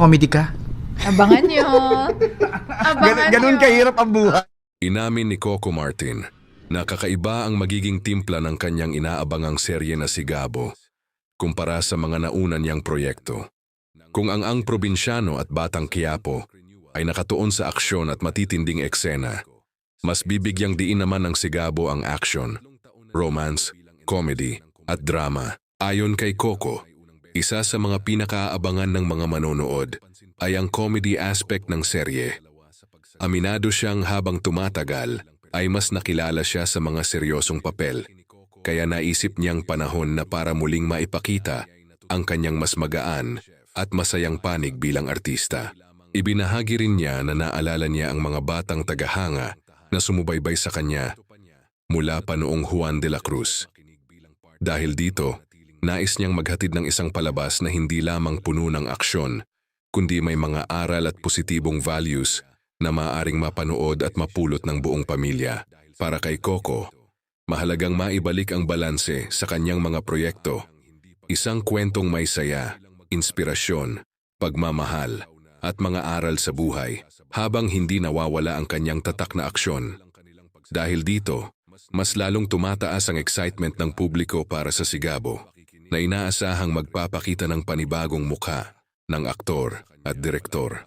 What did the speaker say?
magko-comedy ka. Abangan nyo. Abangan Ganun nyo. kahirap ang buhay. Inamin ni Coco Martin na kakaiba ang magiging timpla ng kanyang inaabangang serye na si Gabo kumpara sa mga nauna niyang proyekto. Kung ang Probinsyano at Batang Quiapo ay nakatuon sa aksyon at matitinding eksena, mas bibigyang diin naman ng si Gabo ang action, romance, comedy at drama. Ayon kay Coco, isa sa mga pinakaabangan ng mga manonood ay ang comedy aspect ng serye. Aminado siyang habang tumatagal ay mas nakilala siya sa mga seryosong papel, kaya naisip niyang panahon na para muling maipakita ang kanyang mas magaan at masayang panig bilang artista. Ibinahagi rin niya na naalala niya ang mga batang tagahanga na sumubaybay sa kanya mula pa noong Juan de la Cruz. Dahil dito, nais niyang maghatid ng isang palabas na hindi lamang puno ng aksyon, kundi may mga aral at positibong values na maaaring mapanood at mapulot ng buong pamilya. Para kay Coco, mahalagang maibalik ang balanse sa kanyang mga proyekto. Isang kwentong may saya, inspirasyon, pagmamahal, at mga aral sa buhay, habang hindi nawawala ang kanyang tatak na aksyon. Dahil dito, mas lalong tumataas ang excitement ng publiko para sa si Gabo, na inaasahang magpapakita ng panibagong mukha ng aktor at direktor.